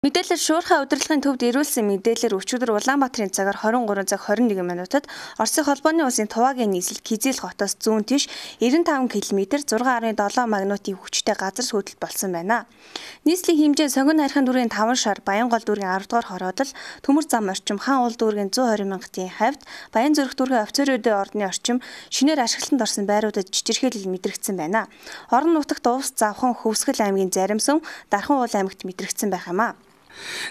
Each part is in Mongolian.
Мэдээлэл шуурхай удирдлагын төвд ирүүлсэн мэдээлэлээр өчигдөр Улаанбаатарын цагаар 23 цаг 21 минутад Оросын холбооны улсын Туваагийн нийслэл Кизил хотоос зүүн тийш 95 км 6.7 магнитудын хүчтэй газар сүйтэл болсон байна. Нийслэлийн хэмжээ Сонгон харихын дүүргийн 5 шар, Баянгол дүүргийн 10 дугаар хороодол, Төмөр зам орчим, Хаан уул дүүргийн 120 мянгатын хавьд, Баянзүрх дүүргийн офицеруудын ордны орчим, шинээр ашиглалтанд орсон байруудад чичирхийлэл мэдрэгдсэн байна. Орон нутагт Увс, Завхан, Хөвсгөл аймгийн Заримсөв, Дархан уул аймагт мэдрэгдсэн байх юм а.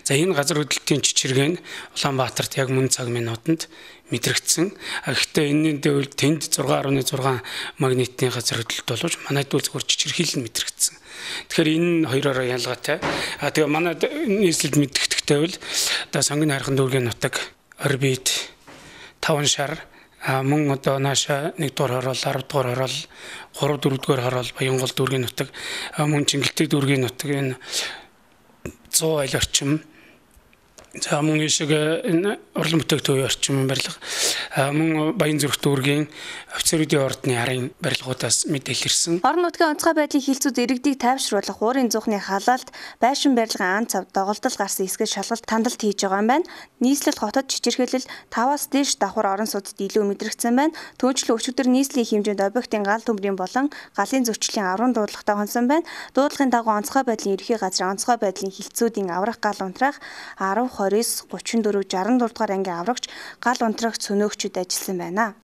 За энэ газар хөдлөлтийн чичиргээ нь Улаанбаатарт яг мөн цаг минутанд мэдрэгдсэн. Гэхдээ энэний дэвэл тэнд 6.6 магнитны газар хөдлөлт боловч манайд бол зөвхөн чичирхийлэл мэдрэгдсэн. Тэгэхээр энэ хоёроор ялгаатай. Тэгээ манайд нийслэлд мэдгэдэгтэй бол одоо Сонгон хайрхан дүүргийн нутаг, Орбит, 5 шар мөн одоо нааша 1 дугаар хороол, 10 дугаар хороол, 3 4 дугаар хороол, Баянгол дүүргийн нутаг, мөн Чингэлтэй дүүргийн нутаг энэ 100 айл орчим. За мөн ишиг энэ урлан бүтээгдэхүүн орчим барилга мөн Баянзүрх дүүргийн офицеруудын ордны арын барилгуудаас мэдээлэл ирсэн. Орон нутгийн онцгой байдлын хилцүүд иргэдийг тайвшруулах, уурын зүхний халаалт, байшин барилгын ан цав, доголдол гарсан эсгэл шалгалт тандалт хийж байгаа юм байна. Нийслэл хотод чичирхийлэл 5-аас дээш давхар орон сууцд илүү мэдрэгдсэн байна. Түүнчлэн өчигдөр нийслэлийн хэмжээнд объектын гал төмрийн болон галын зөрчлийн 10 дуудлагатай хонсон байна. Дуудлагын дагуу онцгой байдлын ерхий газрын онцгой байдлын хилцүүдийн аврах гал унтраах 10, 29, 34, 66 дугаар ангийн аврагч гал унтрагч цөнөөгчд ажилласан байна.